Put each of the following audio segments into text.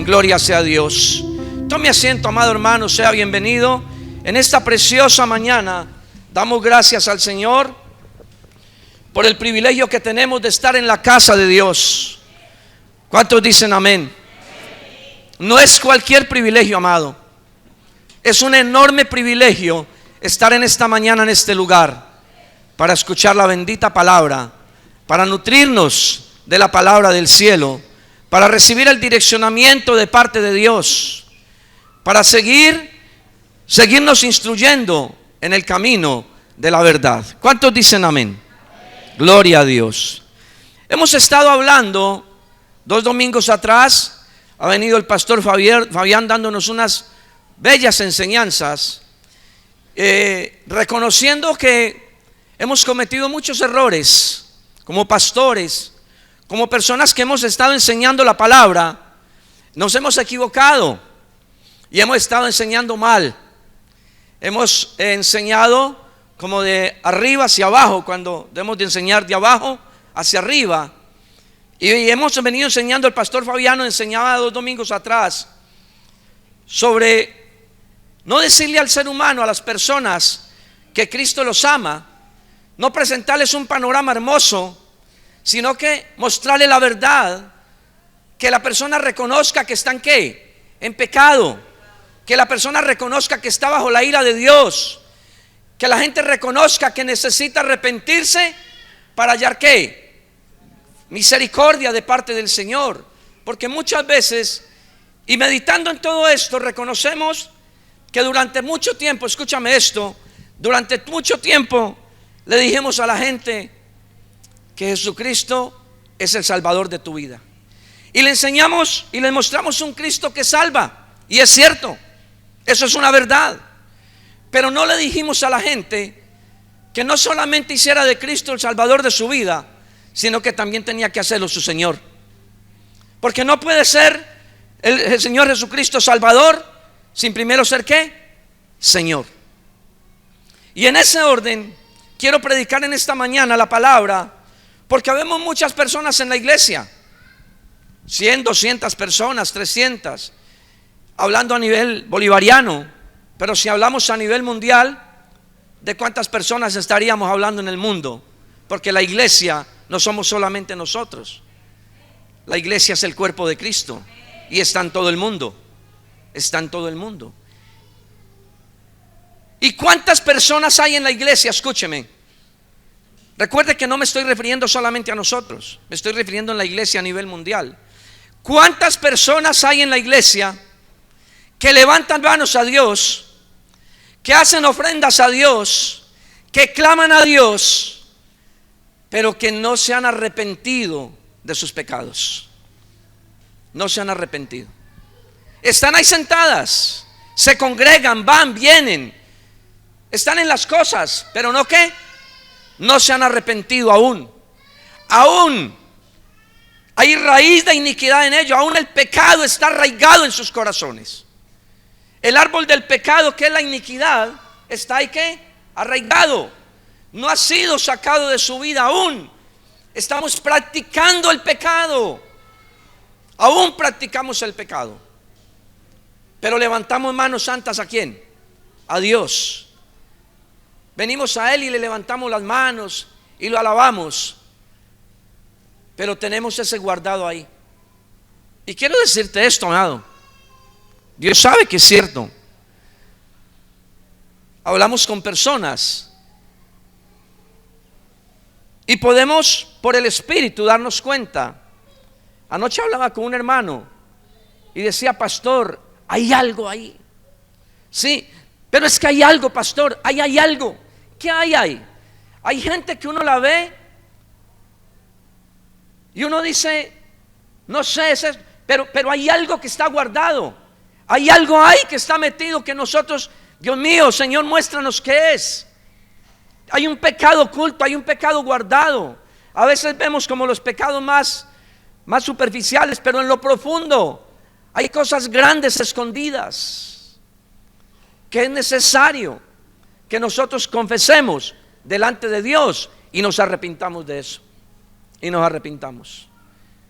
Gloria sea a Dios. Tome asiento, amado hermano, sea bienvenido. En esta preciosa mañana damos gracias al Señor por el privilegio que tenemos de estar en la casa de Dios. ¿Cuántos dicen amén? No es cualquier privilegio, amado. Es un enorme privilegio estar en esta mañana en este lugar para escuchar la bendita palabra, para nutrirnos de la palabra del cielo, para recibir el direccionamiento de parte de Dios, para seguirnos instruyendo en el camino de la verdad. ¿Cuántos dicen amén? Gloria a Dios. Hemos estado hablando 2 domingos atrás. Ha venido el pastor Fabián dándonos unas bellas enseñanzas, reconociendo que hemos cometido muchos errores como pastores, como personas que hemos estado enseñando la palabra. Nos hemos equivocado y hemos estado enseñando mal. Hemos enseñado como de arriba hacia abajo, cuando debemos de enseñar de abajo hacia arriba. Y hemos venido enseñando, el pastor Fabiano enseñaba 2 domingos atrás sobre no decirle al ser humano, a las personas, que Cristo los ama, no presentarles un panorama hermoso, sino que mostrarle la verdad, que la persona reconozca que está en ¿qué? En pecado, que la persona reconozca que está bajo la ira de Dios, que la gente reconozca que necesita arrepentirse para hallar ¿qué? Misericordia de parte del Señor. Porque muchas veces, y meditando en todo esto, reconocemos que durante mucho tiempo, escúchame esto, durante mucho tiempo le dijimos a la gente que Jesucristo es el Salvador de tu vida, y le enseñamos y le mostramos un Cristo que salva, y es cierto, eso es una verdad. Pero no le dijimos a la gente que no solamente hiciera de Cristo el Salvador de su vida, sino que también tenía que hacerlo su Señor. Porque no puede ser el Señor Jesucristo Salvador sin primero ser ¿qué? Señor. Y en ese orden quiero predicar en esta mañana la palabra, porque vemos muchas personas en la iglesia, 100, 200 personas, 300, hablando a nivel bolivariano. Pero si hablamos a nivel mundial, ¿de cuántas personas estaríamos hablando en el mundo? Porque la iglesia no somos solamente nosotros. La iglesia es el cuerpo de Cristo y está en todo el mundo. Está en todo el mundo. ¿Y cuántas personas hay en la iglesia? Escúcheme. Recuerde que no me estoy refiriendo solamente a nosotros, me estoy refiriendo a la iglesia a nivel mundial. ¿Cuántas personas hay en la iglesia que levantan manos a Dios, que hacen ofrendas a Dios, que claman a Dios, pero que no se han arrepentido de sus pecados? No se han arrepentido. Están ahí sentadas, se congregan, van, vienen, están en las cosas, pero no ¿qué? No se han arrepentido aún. Aún hay raíz de iniquidad en ellos. Aún el pecado está arraigado en sus corazones. El árbol del pecado, que es la iniquidad, está ahí ¿qué? Arraigado. No ha sido sacado de su vida aún. Estamos practicando el pecado. Aún practicamos el pecado. Pero levantamos manos santas ¿a quién? A Dios. Venimos a Él y le levantamos las manos y lo alabamos. Pero tenemos ese guardado ahí. Y quiero decirte esto, amado. Dios sabe que es cierto. Hablamos con personas y podemos por el Espíritu darnos cuenta. Anoche hablaba con un hermano y decía: pastor, hay algo ahí. Sí, pero es que hay algo, pastor, hay algo. ¿Qué hay ahí? Hay gente que uno la ve y uno dice, no sé, pero hay algo que está guardado. Hay algo ahí que está metido que nosotros, Dios mío, Señor, muéstranos qué es. Hay un pecado oculto, hay un pecado guardado. A veces vemos como los pecados más superficiales, pero en lo profundo hay cosas grandes escondidas que es necesario que nosotros confesemos delante de Dios y nos arrepintamos de eso. Y nos arrepintamos.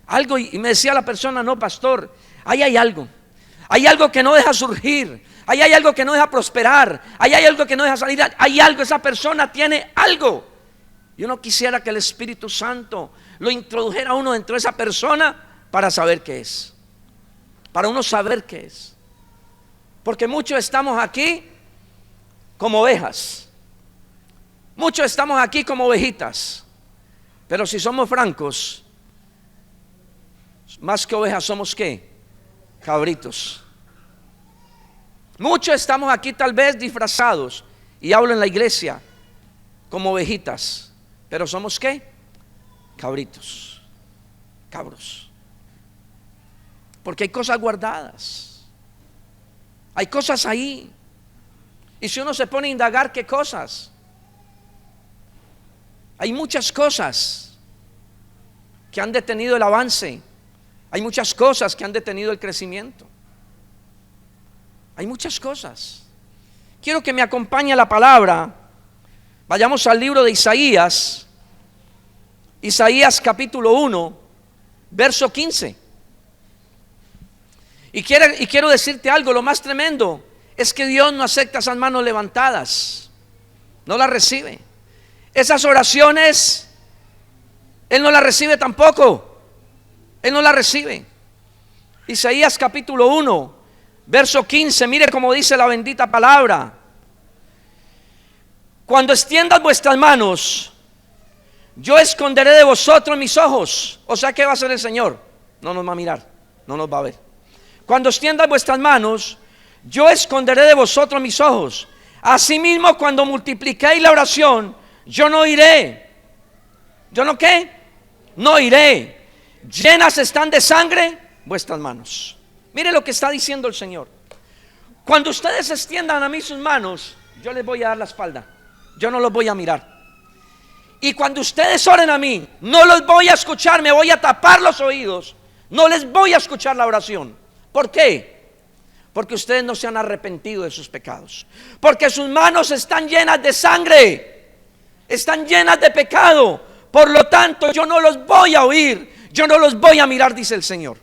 Algo, y me decía la persona: no, pastor, ahí hay algo. Hay algo que no deja surgir. Ahí hay algo que no deja prosperar. Ahí hay algo que no deja salir. Hay algo, esa persona tiene algo. Y uno quisiera que el Espíritu Santo lo introdujera a uno dentro de esa persona para saber qué es. Para uno saber qué es. Porque muchos estamos aquí como ovejas. Muchos estamos aquí como ovejitas. Pero si somos francos, más que ovejas somos ¿qué? Cabritos. Muchos estamos aquí tal vez disfrazados, y hablo en la iglesia, como ovejitas, pero somos ¿qué? Cabritos, cabros. Porque hay cosas guardadas, hay cosas ahí. Y si uno se pone a indagar, ¿qué cosas? Hay muchas cosas que han detenido el avance. Hay muchas cosas que han detenido el crecimiento. Hay muchas cosas. Quiero que me acompañe la palabra. Vayamos al libro de Isaías. Isaías capítulo 1, verso 15. Y quiero decirte algo, lo más tremendo es que Dios no acepta esas manos levantadas. No las recibe. Esas oraciones, Él no las recibe tampoco. Él no las recibe. Isaías capítulo 1, verso 15, mire cómo dice la bendita palabra. Cuando extiendan vuestras manos, yo esconderé de vosotros mis ojos. O sea, ¿qué va a hacer el Señor? No nos va a mirar, no nos va a ver. Cuando extiendan vuestras manos, yo esconderé de vosotros mis ojos. Asimismo, cuando multipliquéis la oración, yo no iré. ¿Yo no qué? No iré. Llenas están de sangre vuestras manos. Mire lo que está diciendo el Señor. Cuando ustedes extiendan a mí sus manos, yo les voy a dar la espalda. Yo no los voy a mirar. Y cuando ustedes oren a mí, no los voy a escuchar. Me voy a tapar los oídos. No les voy a escuchar la oración. ¿Por qué? Porque ustedes no se han arrepentido de sus pecados. Porque sus manos están llenas de sangre. Están llenas de pecado. Por lo tanto, yo no los voy a oír. Yo no los voy a mirar, dice el Señor.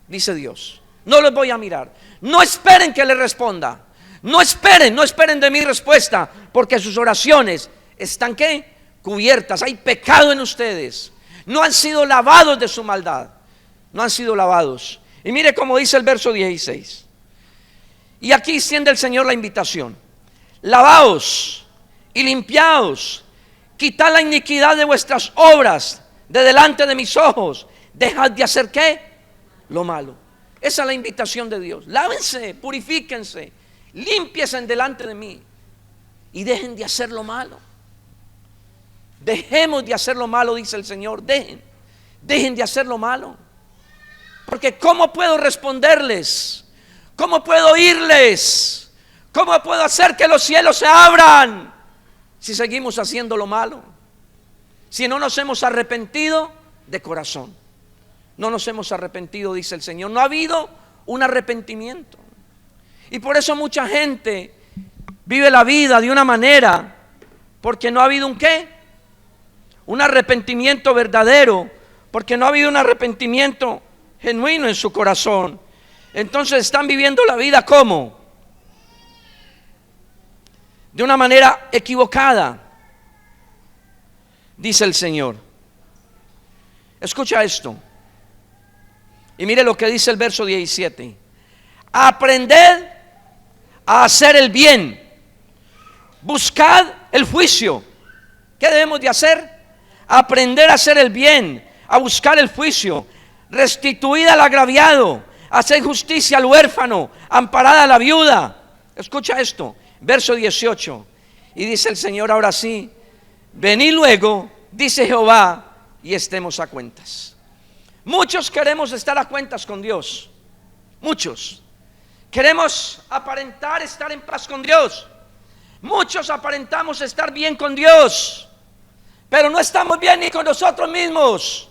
Dice Dios. No los voy a mirar. No esperen que les responda. No esperen de mi respuesta, porque sus oraciones están ¿qué? Cubiertas. Hay pecado en ustedes. No han sido lavados de su maldad. No han sido lavados. Y mire cómo dice el verso 16. Y aquí extiende el Señor la invitación. Lavaos y limpiaos. Quitad la iniquidad de vuestras obras de delante de mis ojos. Dejad de hacer ¿qué? Lo malo. Esa es la invitación de Dios. Lávense, purifíquense, límpiense delante de mí y dejen de hacer lo malo. Dejemos de hacer lo malo, dice el Señor. Dejen de hacer lo malo. Porque ¿cómo puedo responderles? ¿Cómo puedo oírles? ¿Cómo puedo hacer que los cielos se abran si seguimos haciendo lo malo? Si no nos hemos arrepentido de corazón. No nos hemos arrepentido, dice el Señor. No ha habido un arrepentimiento. Y por eso mucha gente vive la vida de una manera, porque no ha habido un ¿qué? Un arrepentimiento verdadero, porque no ha habido un arrepentimiento genuino en su corazón. Entonces están viviendo la vida ¿cómo? De una manera equivocada, dice el Señor. Escucha esto. Y mire lo que dice el verso 17. Aprended a hacer el bien. Buscad el juicio. ¿Qué debemos de hacer? Aprender a hacer el bien, a buscar el juicio. Restituid al agraviado. Hacer justicia al huérfano. Amparad a la viuda. Escucha esto. Verso 18. Y dice el Señor ahora sí. Venid luego, dice Jehová, y estemos a cuentas. Muchos queremos estar a cuentas con Dios. Muchos queremos aparentar estar en paz con Dios. Muchos aparentamos estar bien con Dios, pero no estamos bien ni con nosotros mismos.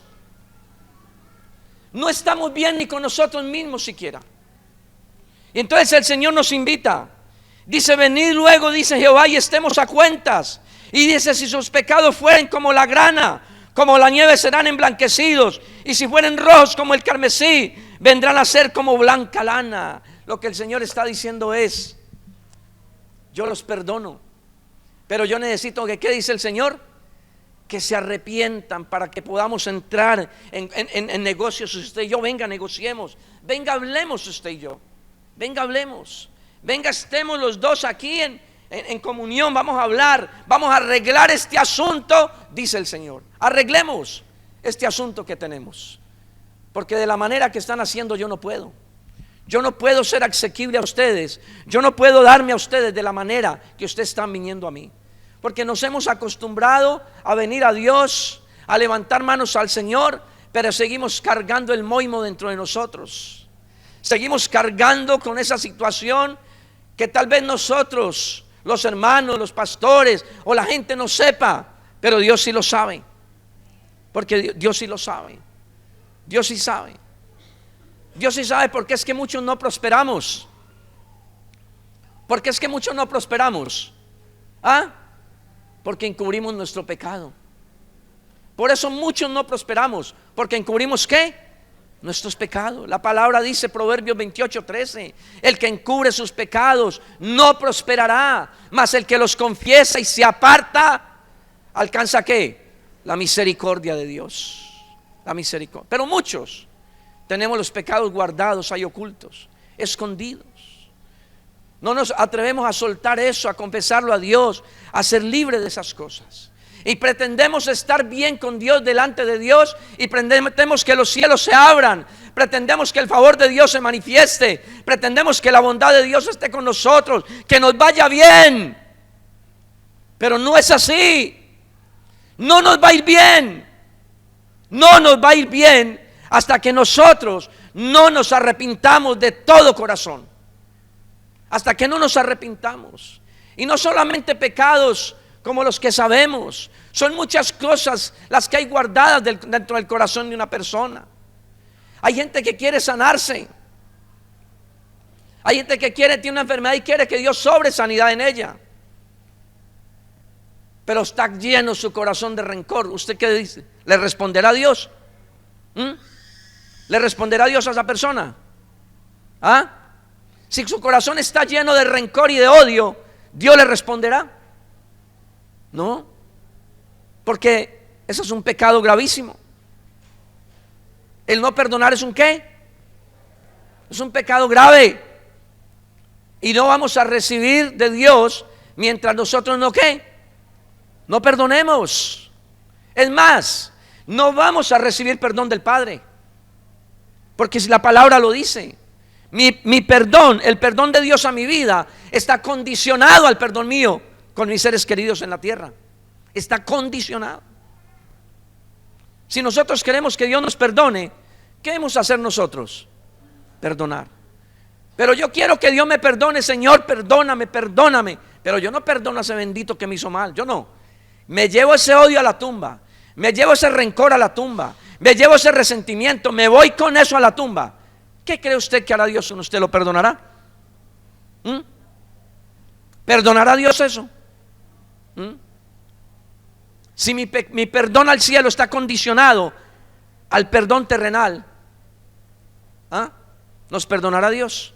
No estamos bien ni con nosotros mismos siquiera. Y entonces el Señor nos invita. Dice, venid luego, dice Jehová, y estemos a cuentas. Y dice, si sus pecados fueren como la grana, como la nieve serán emblanquecidos. Y si fueren rojos como el carmesí, vendrán a ser como blanca lana. Lo que el Señor está diciendo es: yo los perdono, pero yo necesito que, ¿qué dice el Señor? Que se arrepientan para que podamos entrar en negocios. Usted y yo, venga, negociemos, venga, hablemos usted y yo, venga, hablemos, venga, estemos los dos aquí en comunión, vamos a hablar, vamos a arreglar este asunto, dice el Señor. Arreglemos este asunto que tenemos, porque de la manera que están haciendo yo no puedo. Yo no puedo ser asequible a ustedes, yo no puedo darme a ustedes de la manera que ustedes están viniendo a mí, porque nos hemos acostumbrado a venir a Dios, a levantar manos al Señor, pero seguimos cargando el moimo dentro de nosotros. Seguimos cargando con esa situación que tal vez nosotros, los hermanos, los pastores o la gente no sepa, pero Dios sí lo sabe. Porque Dios sí lo sabe. Dios sí sabe. Dios sí sabe porque es que muchos no prosperamos. Porque es que muchos no prosperamos. ¿Ah? Porque encubrimos nuestro pecado. Por eso muchos no prosperamos, porque encubrimos ¿qué? Nuestros pecados. La palabra dice, Proverbios 28:13: el que encubre sus pecados no prosperará, mas el que los confiesa y se aparta alcanza ¿qué? La misericordia de Dios. La misericordia. Pero muchos tenemos los pecados guardados ahí ocultos, escondidos. No nos atrevemos a soltar eso, a confesarlo a Dios, a ser libre de esas cosas. Y pretendemos estar bien con Dios delante de Dios, y pretendemos que los cielos se abran, pretendemos que el favor de Dios se manifieste, pretendemos que la bondad de Dios esté con nosotros, que nos vaya bien. Pero no es así. No nos va a ir bien. No nos va a ir bien hasta que nosotros no nos arrepintamos de todo corazón. Hasta que no nos arrepintamos. Y no solamente pecados como los que sabemos, son muchas cosas las que hay guardadas dentro del corazón de una persona. Hay gente que quiere sanarse. Hay gente que tiene una enfermedad y quiere que Dios sobre sanidad en ella. Pero está lleno su corazón de rencor. ¿Usted qué dice? ¿Le responderá a Dios? ¿Le responderá a Dios a esa persona? ¿Ah? Si su corazón está lleno de rencor y de odio, ¿Dios le responderá? No, porque eso es un pecado gravísimo. El no perdonar es un ¿qué? Es un pecado grave. Y no vamos a recibir de Dios mientras nosotros no ¿qué? No perdonemos. Es más, no vamos a recibir perdón del Padre, porque si la palabra lo dice, mi perdón, el perdón de Dios a mi vida está condicionado al perdón mío con mis seres queridos en la tierra. Está condicionado. Si nosotros queremos que Dios nos perdone, ¿qué debemos hacer nosotros? Perdonar. Pero yo quiero que Dios me perdone, Señor, perdóname, perdóname. Pero yo no perdono a ese bendito que me hizo mal. Yo no. Me llevo ese odio a la tumba. Me llevo ese rencor a la tumba. Me llevo ese resentimiento. Me voy con eso a la tumba. ¿Qué cree usted que hará Dios con usted? ¿Lo perdonará? ¿Perdonará Dios eso? Si mi perdón al cielo está condicionado al perdón terrenal, ¿nos perdonará Dios?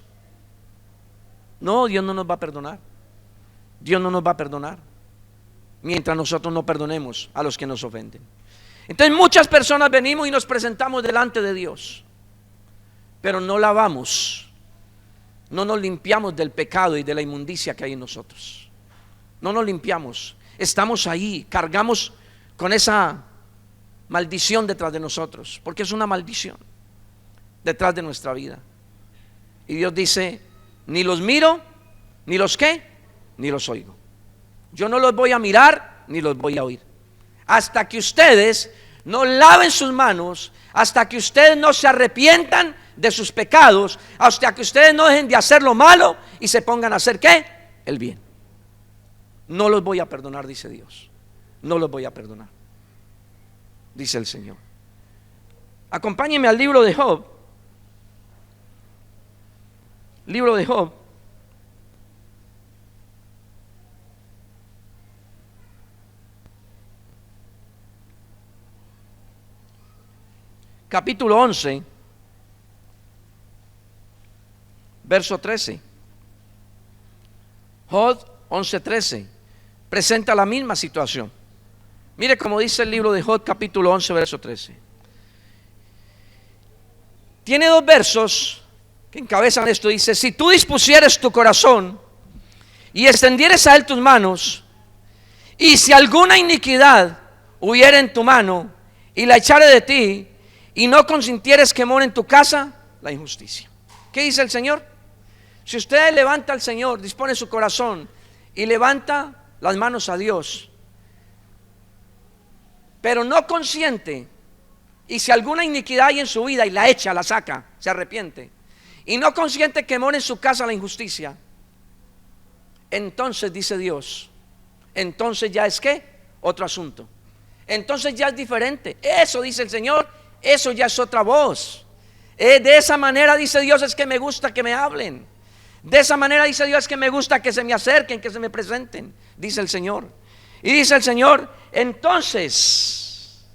No, Dios no nos va a perdonar. Dios no nos va a perdonar mientras nosotros no perdonemos a los que nos ofenden. Entonces muchas personas venimos y nos presentamos delante de Dios, pero no lavamos, no nos limpiamos del pecado y de la inmundicia que hay en nosotros. No nos limpiamos, estamos ahí, cargamos con esa maldición detrás de nosotros, porque es una maldición detrás de nuestra vida. Y Dios dice, ni los miro, ni los ¿qué? Ni los oigo. Yo no los voy a mirar, ni los voy a oír, hasta que ustedes no laven sus manos, hasta que ustedes no se arrepientan de sus pecados, hasta que ustedes no dejen de hacer lo malo y se pongan a hacer ¿qué? El bien. No los voy a perdonar, dice Dios. No los voy a perdonar, dice el Señor. Acompáñenme al libro de Job. Libro de Job. Capítulo 11. verso 13. Job 11:13 presenta la misma situación. Mire cómo dice el libro de Job, capítulo 11, verso 13. Tiene dos versos que encabezan esto. Dice: si tú dispusieres tu corazón y extendieres a él tus manos, y si alguna iniquidad hubiera en tu mano y la echare de ti, y no consintieres que more en tu casa la injusticia. ¿Qué dice el Señor? Si usted levanta al Señor, dispone su corazón y levanta las manos a Dios, pero no consiente, y si alguna iniquidad hay en su vida y la echa, la saca, se arrepiente, y no consiente que more en su casa la injusticia, entonces dice Dios, entonces ya es ¿qué? Otro asunto. Entonces ya es diferente. Eso dice el Señor, eso ya es otra voz. De esa manera dice Dios es que me gusta que me hablen. De esa manera dice Dios que me gusta que se me acerquen, que se me presenten, dice el Señor. Y dice el Señor, entonces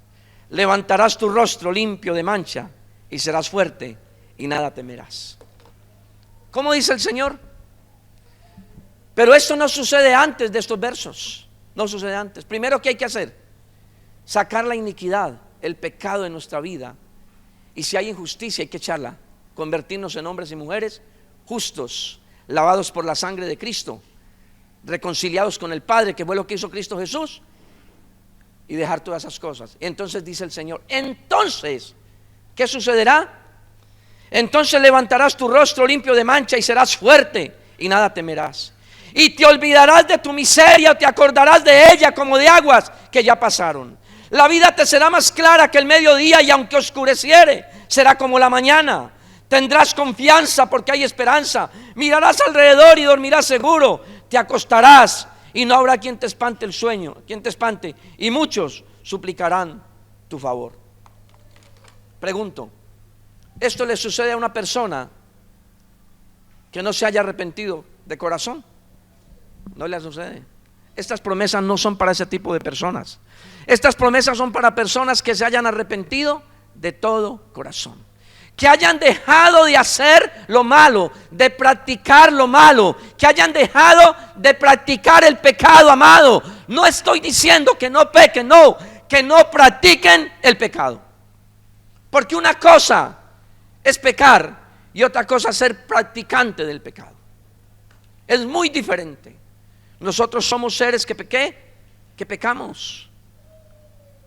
levantarás tu rostro limpio de mancha y serás fuerte y nada temerás. ¿Cómo dice el Señor? Pero esto no sucede antes de estos versos. No sucede antes. Primero, ¿qué hay que hacer? Sacar la iniquidad, el pecado de nuestra vida. Y si hay injusticia hay que echarla. Convertirnos en hombres y mujeres justos, lavados por la sangre de Cristo, reconciliados con el Padre, que fue lo que hizo Cristo Jesús, y dejar todas esas cosas. Entonces dice el Señor, entonces, ¿qué sucederá? Entonces levantarás tu rostro limpio de mancha y serás fuerte y nada temerás. Y te olvidarás de tu miseria, te acordarás de ella como de aguas que ya pasaron. La vida te será más clara que el mediodía, y aunque oscureciere, será como la mañana. Tendrás confianza porque hay esperanza. Mirarás alrededor y dormirás seguro. Te acostarás y no habrá quien te espante el sueño, quien te espante, y muchos suplicarán tu favor. Pregunto, ¿esto le sucede a una persona que no se haya arrepentido de corazón? No le sucede. Estas promesas no son para ese tipo de personas. Estas promesas son para personas que se hayan arrepentido de todo corazón, que hayan dejado de hacer lo malo, de practicar lo malo, que hayan dejado de practicar el pecado, amado. No estoy diciendo que no pequen, no, que no practiquen el pecado. Porque una cosa es pecar y otra cosa es ser practicante del pecado. Es muy diferente. Nosotros somos seres que pecamos.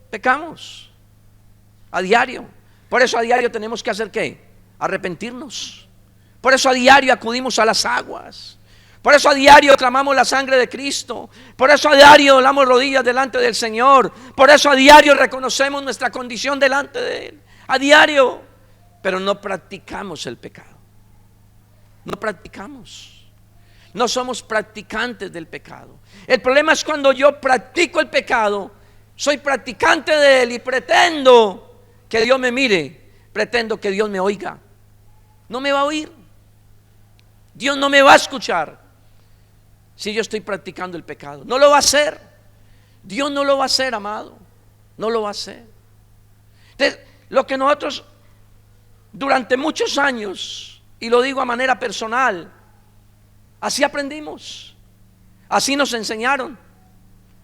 Pecamos a diario. Por eso a diario tenemos que hacer ¿qué? Arrepentirnos. Por eso a diario acudimos a las aguas. Por eso a diario clamamos la sangre de Cristo. Por eso a diario doblamos rodillas delante del Señor. Por eso a diario reconocemos nuestra condición delante de Él. A diario. Pero no practicamos el pecado. No practicamos. No somos practicantes del pecado. El problema es cuando yo practico el pecado, soy practicante de él y pretendo que Dios me mire, pretendo que Dios me oiga. No me va a oír. Dios no me va a escuchar si yo estoy practicando el pecado. No lo va a hacer. Dios no lo va a hacer, amado. No lo va a hacer. Entonces, lo que nosotros durante muchos años, y lo digo a manera personal, así aprendimos, así nos enseñaron,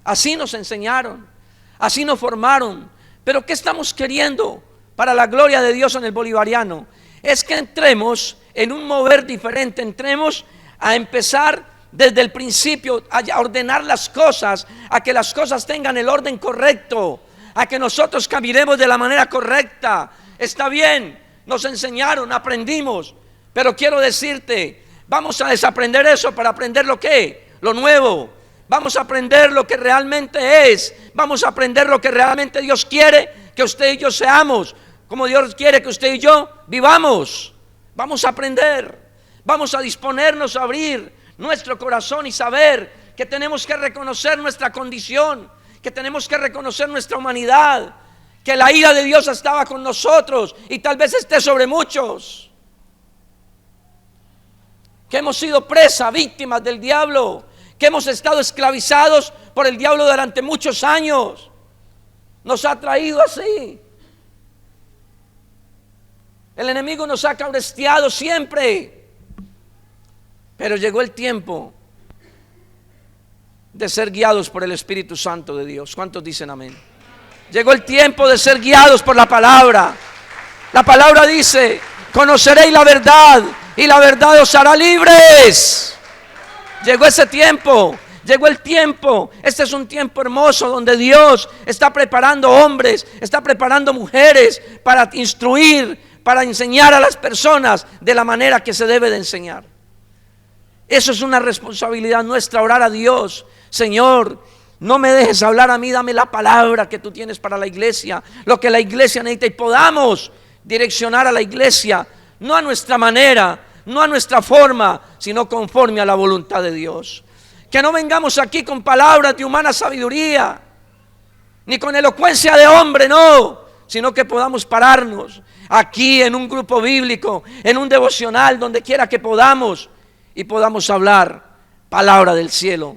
así nos formaron. Pero ¿qué estamos queriendo para la gloria de Dios en el bolivariano? Es que entremos en un mover diferente, entremos a empezar desde el principio, a ordenar las cosas, a que las cosas tengan el orden correcto, a que nosotros caminemos de la manera correcta. Está bien, nos enseñaron, aprendimos, pero quiero decirte, vamos a desaprender eso para aprender lo nuevo. Vamos a aprender lo que realmente es. Vamos a aprender lo que realmente Dios quiere que usted y yo seamos, como Dios quiere que usted y yo vivamos. Vamos a aprender. Vamos a disponernos a abrir nuestro corazón y saber que tenemos que reconocer nuestra condición, que tenemos que reconocer nuestra humanidad, que la ira de Dios estaba con nosotros y tal vez esté sobre muchos, que hemos sido presa, víctimas del diablo, que hemos estado esclavizados por el diablo durante muchos años. Nos ha traído así. El enemigo nos ha cabresteado siempre. Pero llegó el tiempo de ser guiados por el Espíritu Santo de Dios. ¿Cuántos dicen amén? Llegó el tiempo de ser guiados por la palabra. La palabra dice: conoceréis la verdad y la verdad os hará libres. Llegó ese tiempo. Llegó el tiempo. Este es un tiempo hermoso donde Dios está preparando hombres, está preparando mujeres para instruir, para enseñar a las personas de la manera que se debe de enseñar. Eso es una responsabilidad nuestra, orar a Dios: Señor, no me dejes hablar a mí, dame la palabra que tú tienes para la iglesia, lo que la iglesia necesita, y podamos direccionar a la iglesia, no a nuestra manera, no a nuestra forma, sino conforme a la voluntad de Dios. Que no vengamos aquí con palabras de humana sabiduría, ni con elocuencia de hombre, no, sino que podamos pararnos aquí en un grupo bíblico, en un devocional, donde quiera que podamos, y podamos hablar palabra del cielo,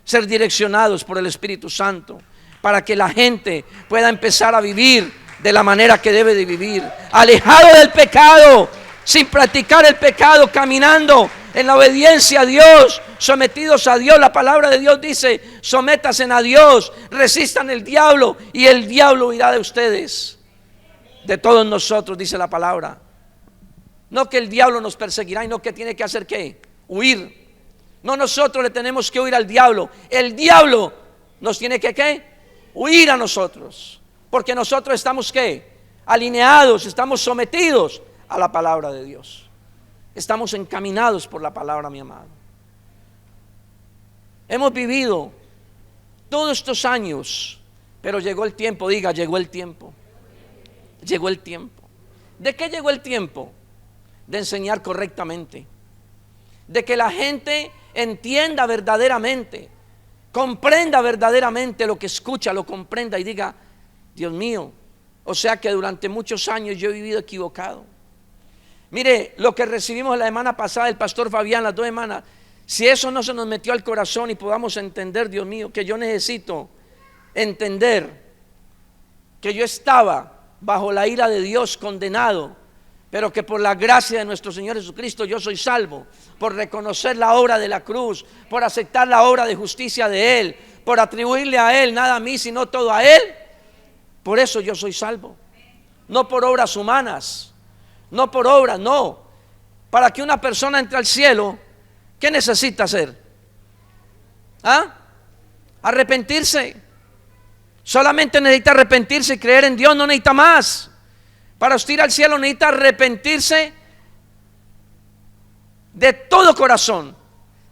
ser direccionados por el Espíritu Santo, para que la gente pueda empezar a vivir de la manera que debe de vivir, alejado del pecado, sin practicar el pecado, caminando en la obediencia a Dios, sometidos a Dios. La palabra de Dios dice: sométanse a Dios, resistan el diablo y el diablo huirá de ustedes. De todos nosotros, dice la palabra. No que el diablo nos perseguirá, y no que tiene que hacer ¿qué? Huir. No, nosotros le tenemos que huir al diablo. El diablo nos tiene que ¿qué? Huir a nosotros. Porque nosotros estamos ¿qué? Alineados, estamos sometidos a la palabra de Dios. Estamos encaminados por la palabra, mi amado. Hemos vivido todos estos años, pero llegó el tiempo. Diga: llegó el tiempo. Llegó el tiempo. ¿De qué llegó el tiempo? De enseñar correctamente, de que la gente entienda verdaderamente, comprenda verdaderamente lo que escucha, lo comprenda y diga: Dios mío, o sea que durante muchos años yo he vivido equivocado. Mire lo que recibimos la semana pasada del pastor Fabián, las 2 semanas. Si eso no se nos metió al corazón y podamos entender, Dios mío, que yo necesito entender que yo estaba bajo la ira de Dios, condenado, pero que por la gracia de nuestro Señor Jesucristo yo soy salvo, por reconocer la obra de la cruz, por aceptar la obra de justicia de Él, por atribuirle a Él, nada a mí sino todo a Él. Por eso yo soy salvo, no por obras humanas, no por obras, no. Para que una persona entre al cielo, ¿qué necesita hacer? Arrepentirse. Solamente necesita arrepentirse y creer en Dios, no necesita más. Para usted ir al cielo necesita arrepentirse de todo corazón,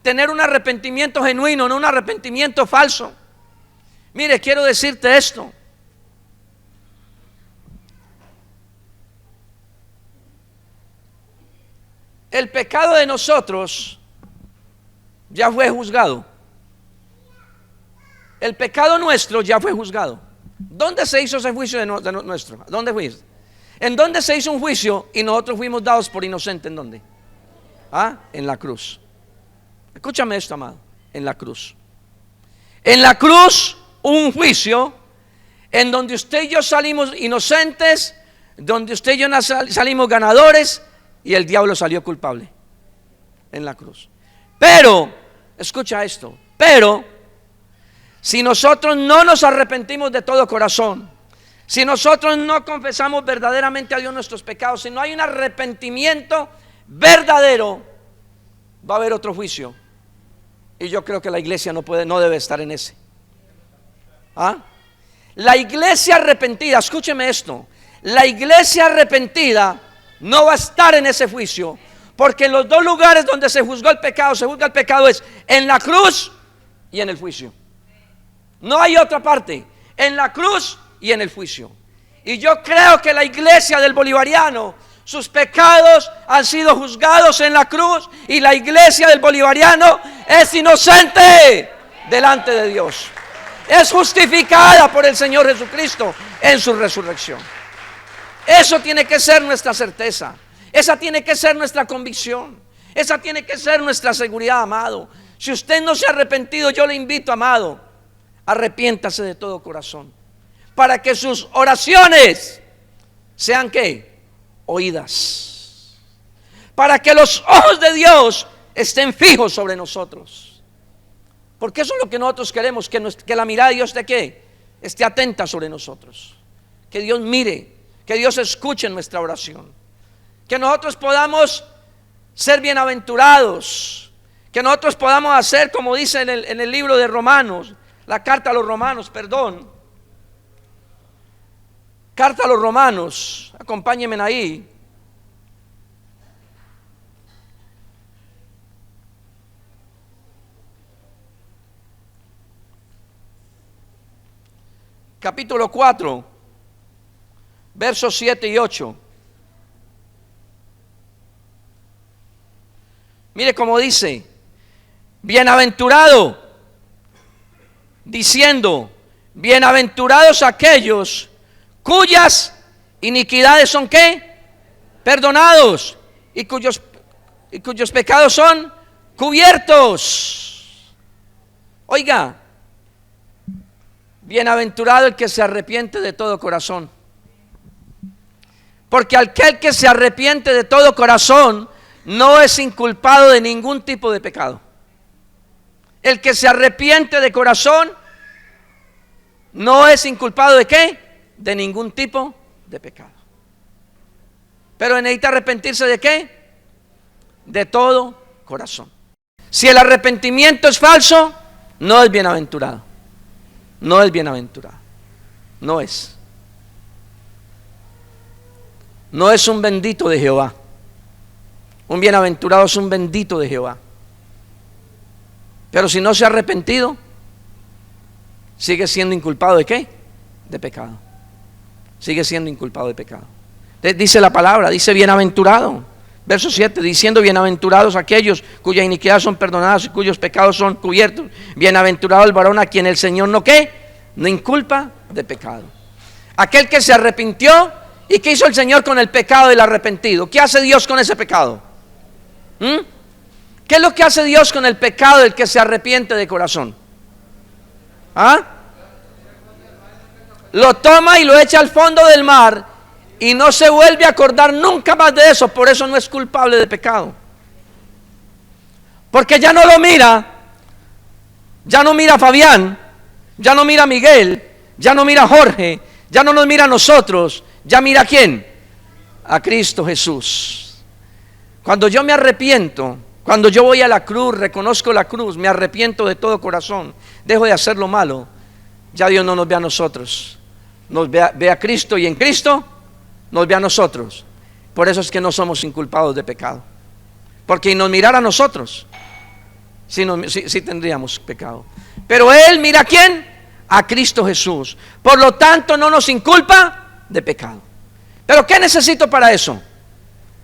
tener un arrepentimiento genuino, no un arrepentimiento falso. Mire, quiero decirte esto: el pecado de nosotros ya fue juzgado. El pecado nuestro ya fue juzgado. ¿Dónde se hizo ese juicio de nuestro? ¿Dónde fuiste? ¿En dónde se hizo un juicio y nosotros fuimos dados por inocentes? ¿En dónde? En la cruz. Escúchame esto, amado. En la cruz. En la cruz, un juicio en donde usted y yo salimos inocentes, donde usted y yo salimos ganadores, y el diablo salió culpable. En la cruz. Pero, escucha esto, pero si nosotros no nos arrepentimos de todo corazón, si nosotros no confesamos verdaderamente a Dios nuestros pecados, si no hay un arrepentimiento verdadero, va a haber otro juicio. Y yo creo que la iglesia no debe estar en ese. La iglesia arrepentida, escúcheme esto, la iglesia arrepentida no va a estar en ese juicio, porque en los 2 lugares donde se juzga el pecado es en la cruz y en el juicio. No hay otra parte, en la cruz y en el juicio. Y yo creo que la iglesia del bolivariano, sus pecados han sido juzgados en la cruz, y la iglesia del bolivariano es inocente delante de Dios. Es justificada por el Señor Jesucristo en su resurrección. Eso tiene que ser nuestra certeza. Esa tiene que ser nuestra convicción. Esa tiene que ser nuestra seguridad, amado. Si usted no se ha arrepentido, yo le invito, amado, arrepiéntase de todo corazón, para que sus oraciones sean ¿qué? Oídas. Para que los ojos de Dios estén fijos sobre nosotros. Porque eso es lo que nosotros queremos, que la mirada de Dios ¿de qué? Esté atenta sobre nosotros. Que Dios mire, que Dios escuche nuestra oración. Que nosotros podamos ser bienaventurados. Que nosotros podamos hacer como dice en el libro de Romanos, la carta a los Romanos, perdón. Carta a los Romanos, acompáñenme ahí. Capítulo 4, versos 7 y 8. Mire cómo dice: bienaventurado, diciendo, bienaventurados aquellos cuyas iniquidades son ¿qué? Perdonados, y cuyos pecados son cubiertos. Oiga, bienaventurado el que se arrepiente de todo corazón. Porque aquel que se arrepiente de todo corazón no es inculpado de ningún tipo de pecado. El que se arrepiente de corazón no es inculpado de ¿qué? De ningún tipo de pecado. Pero necesita arrepentirse ¿de qué? De todo corazón. Si el arrepentimiento es falso, no es bienaventurado. No es bienaventurado. No es. No es un bendito de Jehová. Un bienaventurado es un bendito de Jehová. Pero si no se ha arrepentido, sigue siendo inculpado ¿de qué? De pecado. Sigue siendo inculpado de pecado. Dice la palabra, dice bienaventurado. Verso 7, diciendo bienaventurados aquellos cuyas iniquidades son perdonadas y cuyos pecados son cubiertos. Bienaventurado el varón a quien el Señor no ¿qué? No inculpa de pecado. Aquel que se arrepintió. ¿Y qué hizo el Señor con el pecado del arrepentido? ¿Qué hace Dios con ese pecado? ¿Qué es lo que hace Dios con el pecado del que se arrepiente de corazón? ¿Ah? Lo toma y lo echa al fondo del mar y no se vuelve a acordar nunca más de eso. Por eso no es culpable de pecado. Porque ya no lo mira. Ya no mira a Fabián. Ya no mira a Miguel. Ya no mira a Jorge. Ya no nos mira a nosotros. Ya mira a quién. A Cristo Jesús. Cuando yo me arrepiento, cuando yo voy a la cruz, reconozco la cruz, me arrepiento de todo corazón, dejo de hacer lo malo, ya Dios no nos ve a nosotros, nos ve a Cristo, y en Cristo nos ve a nosotros. Por eso es que no somos inculpados de pecado, porque si nos mirara a nosotros, sí tendríamos pecado. Pero Él mira a quién, a Cristo Jesús. Por lo tanto no nos inculpa de pecado. Pero ¿qué necesito para eso?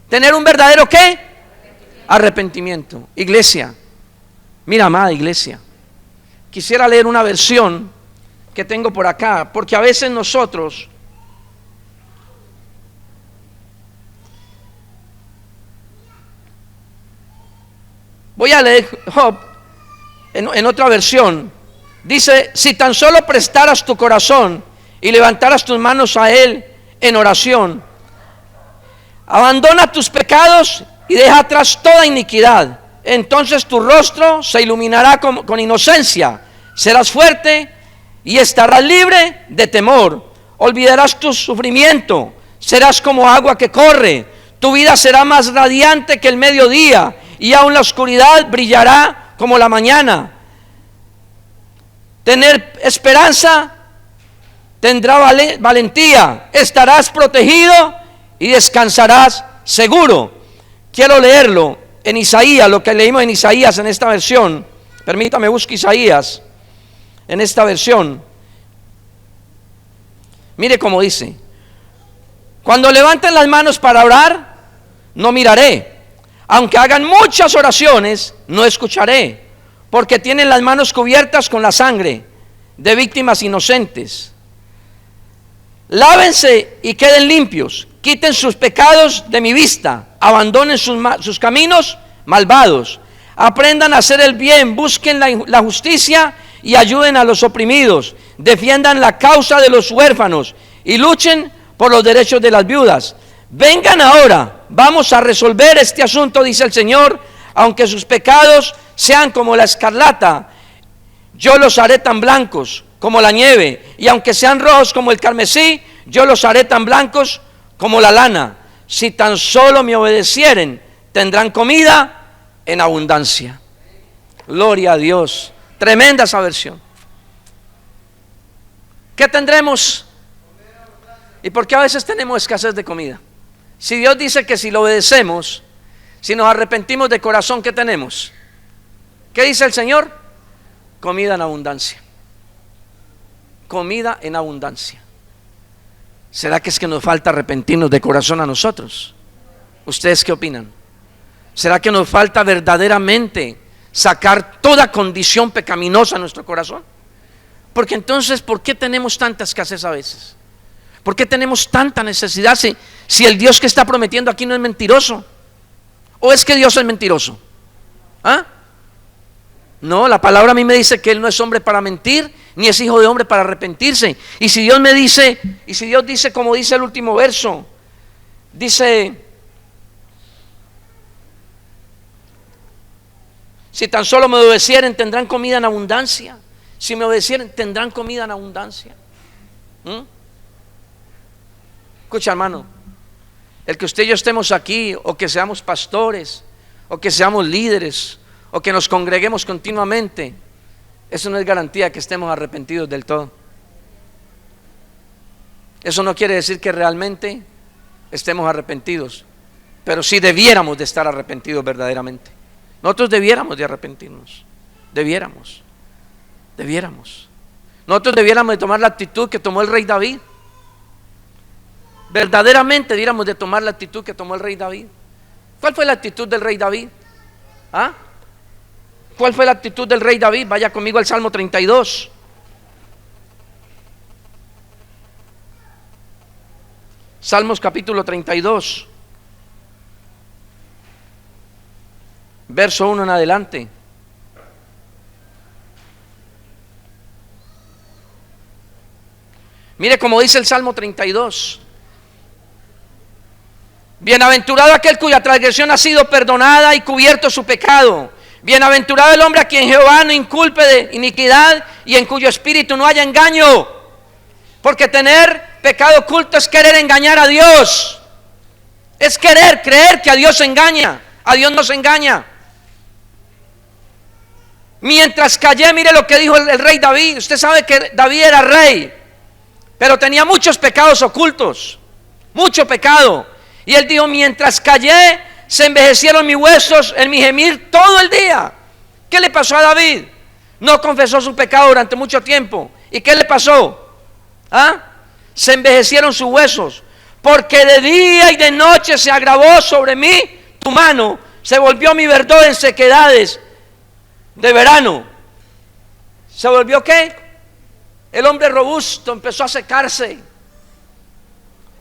Tener un verdadero ¿qué? Arrepentimiento. Iglesia, mira, amada iglesia, quisiera leer una versión que tengo por acá, porque a veces nosotros voy a leer Job en otra versión. Dice: si tan solo prestaras tu corazón y levantaras tus manos a Él en oración, abandona tus pecados y deja atrás toda iniquidad, entonces tu rostro se iluminará con inocencia, serás fuerte y estarás libre de temor, olvidarás tu sufrimiento, serás como agua que corre, tu vida será más radiante que el mediodía y aún la oscuridad brillará como la mañana. Tener esperanza tendrá valentía, estarás protegido y descansarás seguro. Quiero leerlo en Isaías, lo que leímos en Isaías en esta versión. Permítame, busque Isaías en esta versión. Mire cómo dice: cuando levanten las manos para orar, no miraré. Aunque hagan muchas oraciones, no escucharé, porque tienen las manos cubiertas con la sangre de víctimas inocentes. Lávense y queden limpios, quiten sus pecados de mi vista, abandonen sus caminos malvados, aprendan a hacer el bien, busquen la justicia y ayuden a los oprimidos, defiendan la causa de los huérfanos y luchen por los derechos de las viudas. Vengan ahora, vamos a resolver este asunto, dice el Señor. Aunque sus pecados sean como la escarlata, yo los haré tan blancos como la nieve. Y aunque sean rojos como el carmesí, yo los haré tan blancos como la lana. Si tan solo me obedecieren, tendrán comida en abundancia. Gloria a Dios. Tremenda esa versión. ¿Qué tendremos? ¿Y por qué a veces tenemos escasez de comida? Si Dios dice que si lo obedecemos, si nos arrepentimos de corazón, ¿qué tenemos? ¿Qué dice el Señor? Comida en abundancia. Comida en abundancia. ¿Será que es que nos falta arrepentirnos de corazón a nosotros? ¿Ustedes qué opinan? ¿Será que nos falta verdaderamente sacar toda condición pecaminosa a nuestro corazón? Porque entonces, ¿por qué tenemos tanta escasez a veces? ¿Por qué tenemos tanta necesidad si el Dios que está prometiendo aquí no es mentiroso? ¿O es que Dios es mentiroso? ¿Ah? No, la palabra a mí me dice que Él no es hombre para mentir, ni es hijo de hombre para arrepentirse. Y si Dios me dice, y si Dios dice como dice el último verso, dice: si tan solo me obedecieren, tendrán comida en abundancia. Si me obedecieren, tendrán comida en abundancia. Escucha, hermano, el que usted y yo estemos aquí, o que seamos pastores, o que seamos líderes, o que nos congreguemos continuamente, eso no es garantía de que estemos arrepentidos del todo. Eso no quiere decir que realmente estemos arrepentidos, pero sí debiéramos de estar arrepentidos verdaderamente. Nosotros debiéramos de arrepentirnos. Debiéramos. Nosotros debiéramos de tomar la actitud que tomó el rey David. Verdaderamente debiéramos de tomar la actitud que tomó el rey David. ¿Cuál fue la actitud del rey David? ¿Ah? ¿Cuál fue la actitud del rey David? Vaya conmigo al Salmo 32. Salmos capítulo 32. Verso 1 en adelante. Mire cómo dice el Salmo 32. Bienaventurado aquel cuya transgresión ha sido perdonada y cubierto su pecado. Bienaventurado el hombre a quien Jehová no inculpe de iniquidad y en cuyo espíritu no haya engaño. Porque tener pecado oculto es querer engañar a Dios. Es querer creer que a Dios se engaña. A Dios no se engaña. Mientras callé, mire lo que dijo el rey David. Usted sabe que David era rey, pero tenía muchos pecados ocultos. Mucho pecado. Y él dijo: mientras callé, se envejecieron mis huesos en mi gemir todo el día. ¿Qué le pasó a David? No confesó su pecado durante mucho tiempo. ¿Y qué le pasó? ¿Ah? Se envejecieron sus huesos. Porque de día y de noche se agravó sobre mí tu mano. Se volvió mi verdor en sequedades de verano. ¿Se volvió qué? El hombre robusto empezó a secarse.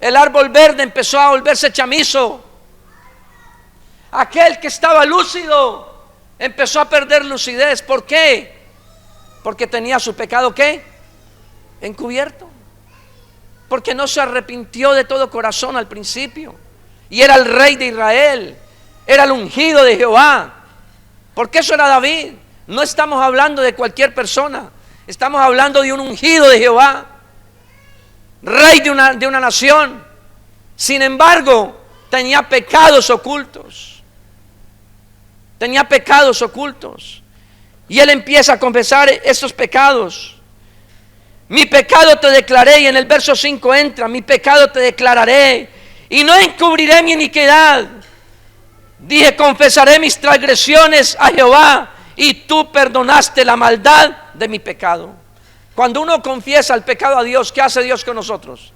El árbol verde empezó a volverse chamizo. Aquel que estaba lúcido empezó a perder lucidez. ¿Por qué? Porque tenía su pecado ¿qué? Encubierto. Porque no se arrepintió de todo corazón al principio. Y era el rey de Israel. Era el ungido de Jehová. Porque eso era David. No estamos hablando de cualquier persona. Estamos hablando de un ungido de Jehová. Rey de una nación. Sin embargo, tenía pecados ocultos. Tenía pecados ocultos. Y él empieza a confesar estos pecados. Mi pecado te declaré, y en el verso 5 entra: mi pecado te declararé, y no encubriré mi iniquidad. Dije: confesaré mis transgresiones a Jehová, y tú perdonaste la maldad de mi pecado. Cuando uno confiesa el pecado a Dios, ¿qué hace Dios con nosotros?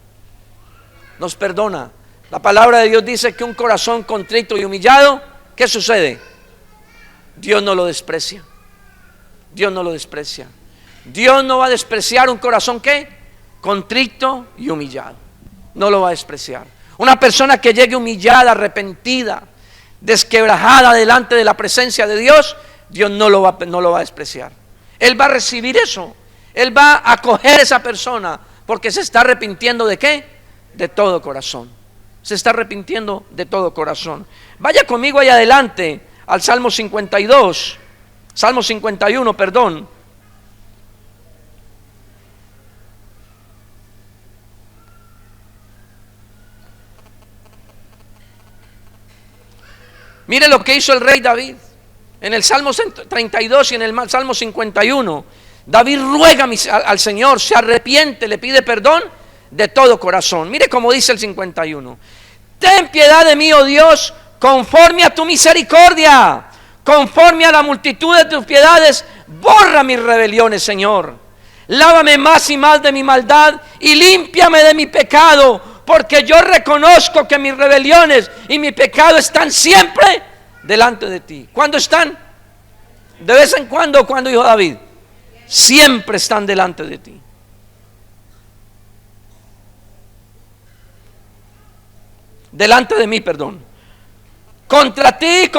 Nos perdona. La palabra de Dios dice que un corazón contrito y humillado, ¿qué sucede? Dios no lo desprecia. Dios no lo desprecia. Dios no va a despreciar un corazón ¿qué? Contrito y humillado. No lo va a despreciar. Una persona que llegue humillada, arrepentida, desquebrajada delante de la presencia de Dios, Dios no lo va a despreciar. Él va a recibir eso. Él va a acoger a esa persona porque se está arrepintiendo ¿de qué? De todo corazón. Se está arrepintiendo de todo corazón. Vaya conmigo ahí adelante al Salmo 52, Salmo 51, perdón. Mire lo que hizo el rey David en el Salmo 32 y en el Salmo 51. David ruega al Señor, se arrepiente, le pide perdón de todo corazón. Mire cómo dice el 51. Ten piedad de mí, oh Dios, conforme a tu misericordia, conforme a la multitud de tus piedades, borra mis rebeliones, Señor. Lávame más y más de mi maldad y límpiame de mi pecado, porque yo reconozco que mis rebeliones y mi pecado están siempre delante de ti. ¿Cuándo están? De vez en cuando. ¿Cuándo, dijo David? Siempre están delante de ti. Delante de mí, perdón. Contra ti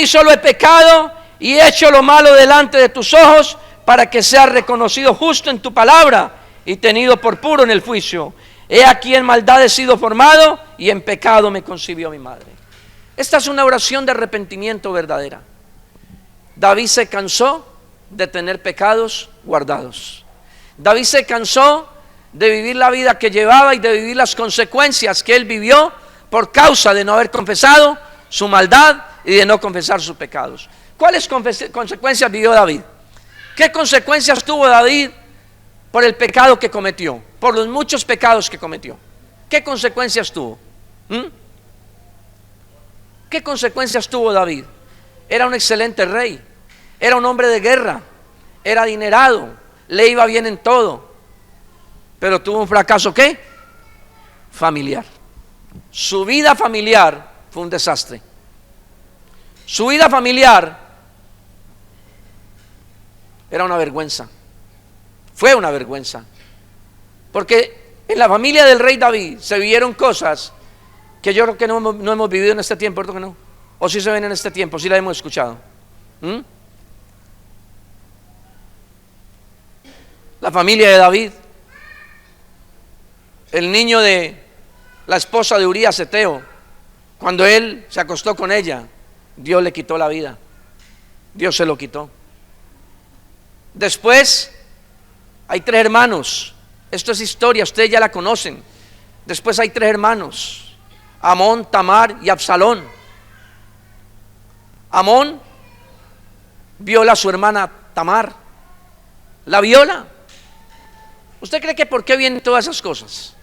solo he pecado y he hecho lo malo delante de tus ojos, para que seas reconocido justo en tu palabra y tenido por puro en el juicio. He aquí en maldad he sido formado y en pecado me concibió mi madre. Esta es una oración de arrepentimiento verdadera. David se cansó de tener pecados guardados. David se cansó de vivir la vida que llevaba y de vivir las consecuencias que él vivió por causa de no haber confesado su maldad y de no confesar sus pecados. ¿Cuáles consecuencias vivió David? ¿Qué consecuencias tuvo David por el pecado que cometió? Por los muchos pecados que cometió. ¿Qué consecuencias tuvo? ¿Qué consecuencias tuvo David? Era un excelente rey, era un hombre de guerra, era adinerado, le iba bien en todo, pero tuvo un fracaso, ¿qué? Familiar. Su vida familiar fue un desastre. Su vida familiar era una vergüenza. Fue una vergüenza. Porque en la familia del rey David se vivieron cosas que yo creo que no hemos vivido en este tiempo, ¿verdad que no? O si se ven en este tiempo, si la hemos escuchado. La familia de David, el niño de la esposa de Urías Eteo, cuando él se acostó con ella, Dios le quitó la vida. Dios se lo quitó. Después hay 3 hermanos. Esto es historia, ustedes ya la conocen. Después hay 3 hermanos: Amón, Tamar y Absalón. Amón viola a su hermana Tamar, la viola. ¿Usted cree que por qué vienen todas esas cosas?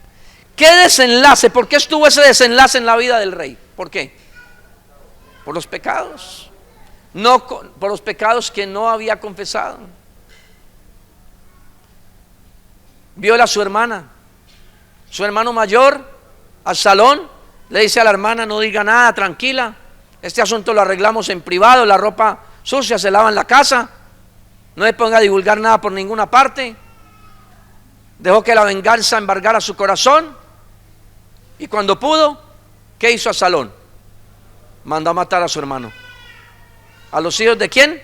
¿Qué desenlace? ¿Por qué estuvo ese desenlace en la vida del rey? ¿Por qué? Por los pecados. No, por los pecados que no había confesado. Viola a su hermana. Su hermano mayor, Absalón, le dice a la hermana: no diga nada, tranquila, este asunto lo arreglamos en privado, la ropa sucia se lava en la casa, no le ponga a divulgar nada por ninguna parte. Dejó que la venganza embargara su corazón, y cuando pudo, ¿qué hizo Absalón? Mandó a matar a su hermano. ¿A los hijos de quién?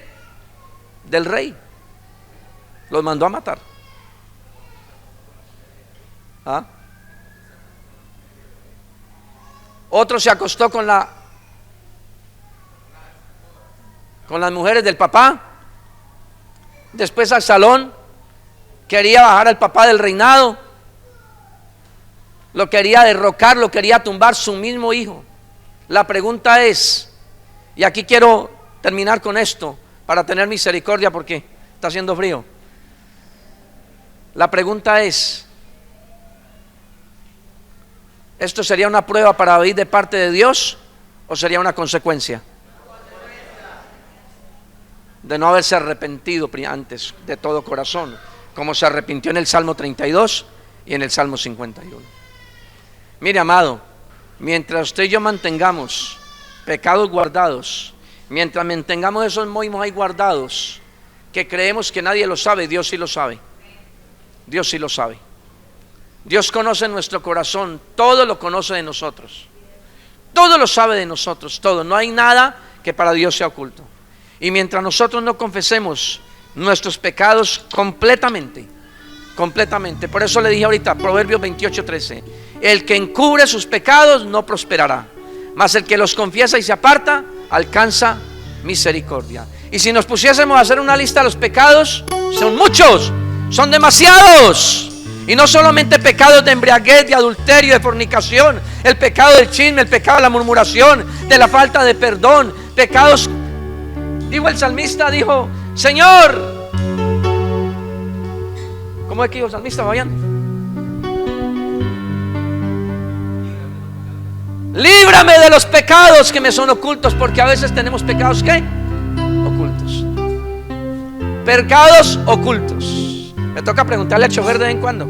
Del rey. Los mandó a matar. ¿Ah? Otro se acostó con las mujeres del papá. Después Absalón quería bajar al papá del reinado, lo quería derrocar, lo quería tumbar, su mismo hijo. La pregunta es, y aquí quiero terminar con esto para tener misericordia porque está haciendo frío. La pregunta es, ¿esto sería una prueba para David de parte de Dios o sería una consecuencia de no haberse arrepentido antes de todo corazón, como se arrepintió en el Salmo 32 y en el Salmo 51? Mire, amado, mientras usted y yo mantengamos pecados guardados, mientras mantengamos esos moimos ahí guardados, que creemos que nadie lo sabe, Dios sí lo sabe. Dios sí lo sabe. Dios conoce nuestro corazón, todo lo conoce de nosotros, todo lo sabe de nosotros, todo. No hay nada que para Dios sea oculto. Y mientras nosotros no confesemos nuestros pecados completamente, por eso le dije ahorita, Proverbios 28:13, el que encubre sus pecados no prosperará, mas el que los confiesa y se aparta alcanza misericordia. Y si nos pusiésemos a hacer una lista de los pecados, son muchos, son demasiados. Y no solamente pecados de embriaguez, de adulterio, de fornicación, el pecado del chisme, el pecado de la murmuración, de la falta de perdón, pecados. Dijo el salmista, dijo: Señor, ¿cómo es que dijo el salmista, Fabián? Líbrame de los pecados que me son ocultos, porque a veces tenemos pecados ¿qué? Ocultos. Pecados ocultos. Me toca preguntarle al chofer de vez en cuando.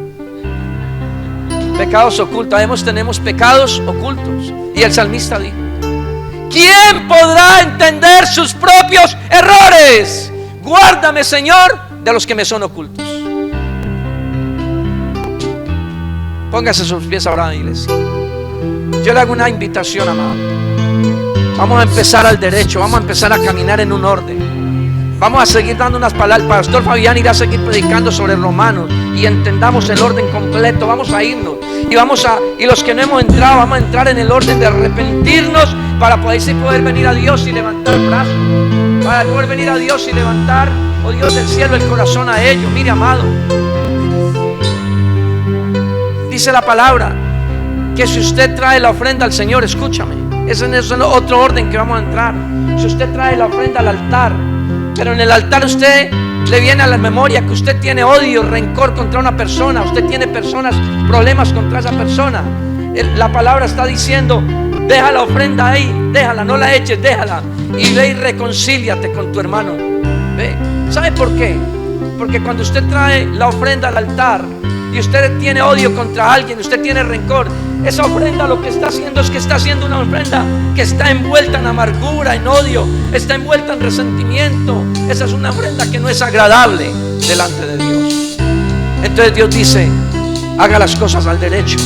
Pecados ocultos. Tenemos pecados ocultos. Y el salmista dijo: ¿quién podrá entender sus propios errores? Guárdame, Señor, de los que me son ocultos. Póngase sus pies ahora, iglesia. Yo le hago una invitación, amado. Vamos a empezar al derecho. Vamos a empezar a caminar en un orden. Vamos a seguir dando unas palabras. El pastor Fabián irá a seguir predicando sobre Romanos y entendamos el orden completo. Vamos a irnos y los que no hemos entrado, vamos a entrar en el orden de arrepentirnos para poder venir a Dios y levantar brazos, para poder venir a Dios y levantar, oh Dios del cielo, el corazón a ellos. Mire, amado, dice la palabra que si usted trae la ofrenda al Señor, escúchame, ese es el otro orden que vamos a entrar. Si usted trae la ofrenda al altar, pero en el altar usted le viene a la memoria que usted tiene odio, rencor contra una persona, usted tiene problemas contra esa persona, la palabra está diciendo: deja la ofrenda ahí, déjala, no la eches, déjala, y ve y reconcíliate con tu hermano. ¿Ve? ¿Sabe por qué? Porque cuando usted trae la ofrenda al altar y usted tiene odio contra alguien, usted tiene rencor, esa ofrenda lo que está haciendo es que está haciendo una ofrenda que está envuelta en amargura, en odio, está envuelta en resentimiento. Esa es una ofrenda que no es agradable delante de Dios. Entonces Dios dice: haga las cosas al derecho.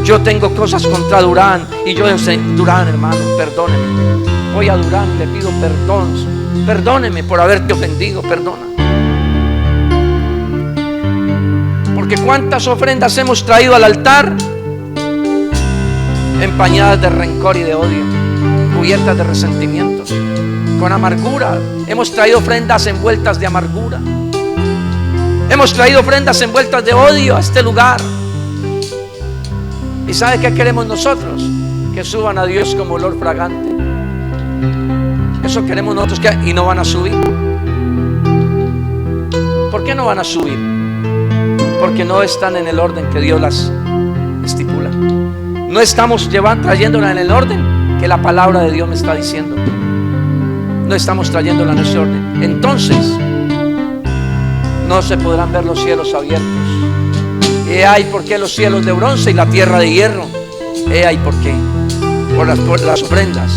Yo tengo cosas contra Durán y yo sé: Durán, hermano, perdóneme. Voy a Durán y le pido perdón. Perdóneme por haberte ofendido, perdona. Porque cuántas ofrendas hemos traído al altar empañadas de rencor y de odio, cubiertas de resentimientos, con amargura. Hemos traído ofrendas envueltas de amargura. Hemos traído ofrendas envueltas de odio a este lugar. ¿Y sabe qué queremos nosotros? Que suban a Dios como olor fragante. Eso queremos nosotros, y no van a subir. ¿Por qué no van a subir? Porque no están en el orden que Dios las estipula. No estamos trayéndola en el orden que la palabra de Dios me está diciendo. No estamos trayéndola en ese orden. Entonces no se podrán ver los cielos abiertos. Hay por qué los cielos de bronce y la tierra de hierro. Hay por qué. Por las ofrendas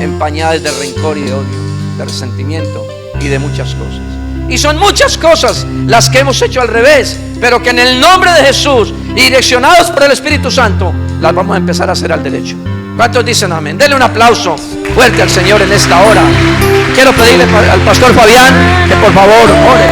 empañadas de rencor y de odio, de resentimiento y de muchas cosas. Y son muchas cosas las que hemos hecho al revés, pero que en el nombre de Jesús y direccionados por el Espíritu Santo las vamos a empezar a hacer al derecho. ¿Cuántos dicen amén? Denle un aplauso fuerte al Señor en esta hora. Quiero pedirle al pastor Fabián que por favor ore.